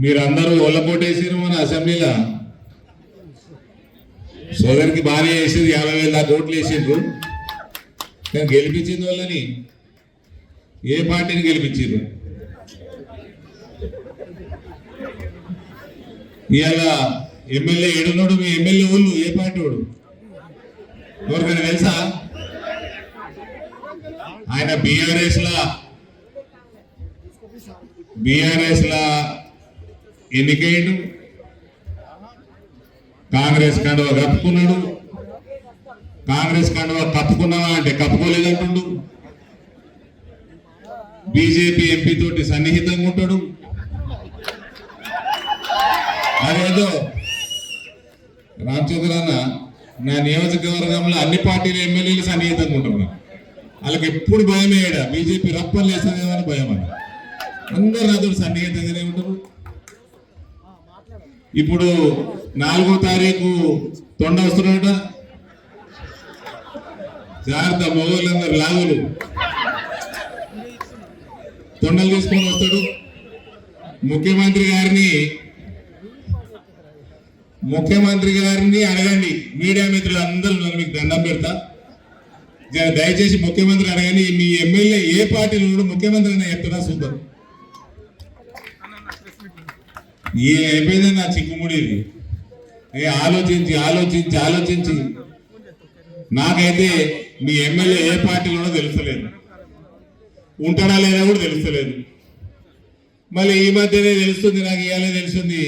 మీరందరూ ఒళ్ళపోటేసారు మన అసెంబ్లీలో. సోదరికి బాగానే వేసేది 50,000 దాకా ఓట్లు వేసిండ్రు. కానీ గెలిపించింది వాళ్ళని ఏ పార్టీని గెలిపించారు? ఇవాళ ఎమ్మెల్యే ఏడున్నాడు. మీ ఎమ్మెల్యే వాళ్ళు ఏ పార్టీ వాడు ఎవరికైనా తెలుసా? ఆయన బీఆర్ఎస్ లా ఎన్నికయ్యాడు. కాంగ్రెస్ కండువ కప్పుకున్నాడు. కాంగ్రెస్ కండువ కప్పుకున్నావా అంటే కప్పుకోలేదంటుండు. బీజేపీ ఎంపీ తోటి సన్నిహితంగా ఉంటాడు. అదేదో రామచంద్ర అన్న, నా నియోజకవర్గంలో అన్ని పార్టీల ఎమ్మెల్యేలు సన్నిహితంగా ఉంటున్నారు. వాళ్ళకి ఎప్పుడు భయం వేయడా, బీజేపీ రప్పని లేస్తుందేమని భయం అని. అందరు నాతో సన్నిహితంగానే ఉంటారు. ఇప్పుడు 4వ తారీఖు తొండ వస్తున్నాడట. జాగ్రత్త, మొగోళ్ళందరు లాగులు తొండలు తీసుకొని వస్తాడు. ముఖ్యమంత్రి గారిని అడగండి. మీడియా మిత్రులు అందరూ మీకు దండం పెడతా. దయచేసి ముఖ్యమంత్రి అడగండి, మీ ఎమ్మెల్యే ఏ పార్టీలో కూడా ముఖ్యమంత్రి అనే చెప్తాడా చూద్దాం. ఏ అయిపోయిందన్నా చిక్కుముడి. ఆలోచించి నాకైతే మీ ఎమ్మెల్యే ఏ పార్టీలోనో తెలుస్తలేదు, ఉంటాడా లేదా కూడా తెలుస్తలేదు. మళ్ళీ ఈ మధ్యనే తెలుస్తుంది, నాకు ఇవాళ తెలుస్తుంది.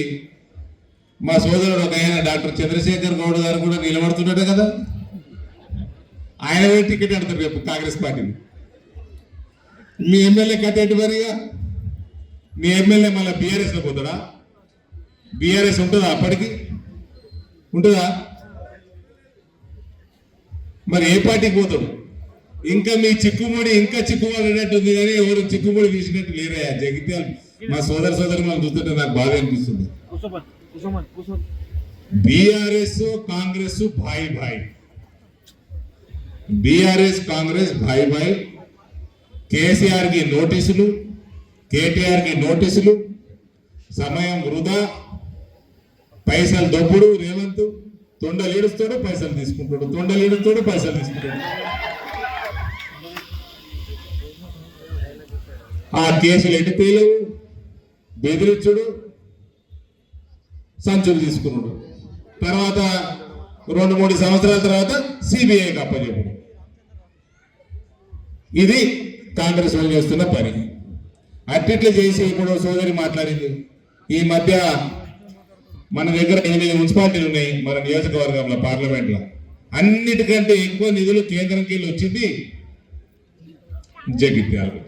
మా సోదరుడు ఒక ఆయన డాక్టర్ చంద్రశేఖర్ గౌడ్ గారు కూడా నిలబడుతున్నాడు కదా. ఆయన టికెట్ అడతారు రేపు కాంగ్రెస్ పార్టీని. మీ ఎమ్మెల్యే కట్టేటి మరిగా మీ ఎమ్మెల్యే మళ్ళీ బీఆర్ఎస్లో పోతాడా? బీఆర్ఎస్ ఉంటుందా? అప్పటికి ఉంటుందా? మరి ఏ పార్టీకి పోతాడు? ఇంకా మీ చిక్కుముడి చిక్కుబడినట్టుంది కానీ ఎవరు చిక్కుముడి తీసినట్టు లేరయ్యా. జగిత్యాల మా సోదరి మనం చూస్తుంటే నాకు బాధ అనిపిస్తుంది. బీఆర్ఎస్ కాంగ్రెస్ భాయ్ బీఆర్ఎస్ కాంగ్రెస్ భాయ్. కేసీఆర్ కి నోటీసులు, కేటీఆర్ కి నోటీసులు, సమయం వృధా, పైసలు దొబ్బుడు. రేవంత్ తొండలు ఈడుస్తాడు, పైసలు తీసుకుంటాడు. ఆ కేసులు ఎటు తేలవు, బెదిరించుడు, సంచులు తీసుకున్నాడు. తర్వాత 2-3 సంవత్సరాల తర్వాత సిబిఐకి అప్పచెప్పుడు. ఇది కాంగ్రెస్ వాళ్ళు చేస్తున్న పని. అట్టిట్లు చేసి ఇప్పుడు సోదరి మాట్లాడింది. ఈ మధ్య మన దగ్గర 8 మున్సిపాలిటీలు ఉన్నాయి మన నియోజకవర్గంలో, పార్లమెంట్లో. అన్నిటికంటే ఎక్కువ నిధులు కేంద్రంకి వెళ్ళి వచ్చింది జగిత్యాలకు.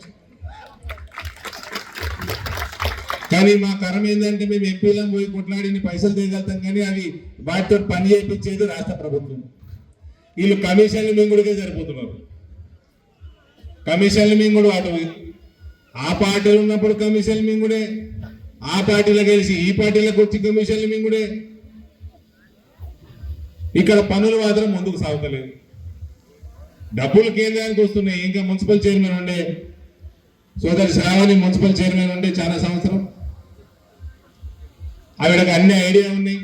కానీ మా కరం ఏంటంటే మేము ఎంపీలను పోయి కొట్లాడిని పైసలు తీయగలుగుతాం, కానీ అవి వాటితో పని చేయించేది రాష్ట్ర ప్రభుత్వం. వీళ్ళు కమిషన్లు మింగుడికే సరిపోతున్నారు. కమిషన్లు మింగుడు అటు ఆ పార్టీలు ఉన్నప్పుడు కమిషన్లు మింగుడే, ఆ పార్టీలో కలిసి ఈ పార్టీలకు వచ్చి కమిషన్లు మింగుడే. ఇక్కడ పనులు మాత్రం ముందుకు సాగుతలేదు. డబ్బులు కేంద్రానికి వస్తున్నాయి. ఇంకా మున్సిపల్ చైర్మన్ ఉండే సోదరి శ్రావణి మున్సిపల్ చైర్మన్ ఉండే చాలా సంవత్సరం. ఆవిడకి అన్ని ఐడియా ఉన్నాయి.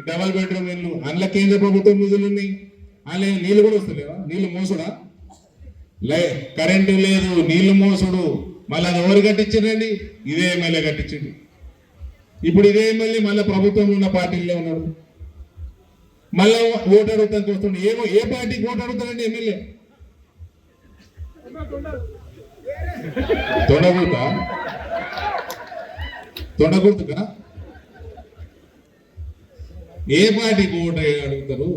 డబల్ బెడ్రూమ్ ఇల్లు, అందులో కేంద్ర ప్రభుత్వం నిధులు ఉన్నాయి. అందులో నీళ్ళు కూడా వస్తలేవా? నీళ్లు మోసుడా? కరెంటు లేదు, నీళ్లు మోసుడు. మళ్ళీ అది ఎవరు కట్టించారండి? ఇదే ఎమ్మెల్యే కట్టించండి. ఇప్పుడు ఇదే ఎమ్మెల్యే మళ్ళీ ప్రభుత్వం ఉన్న పార్టీలో ఉన్నాడు. మళ్ళా ఓటు అడుగుతానికి వస్తుండే. ఏ పార్టీకి ఓటు అడుగుతారండి ఎమ్మెల్యే? తొండగుర్తుకా? ఏ పార్టీకి ఓటు అడుగుతారు?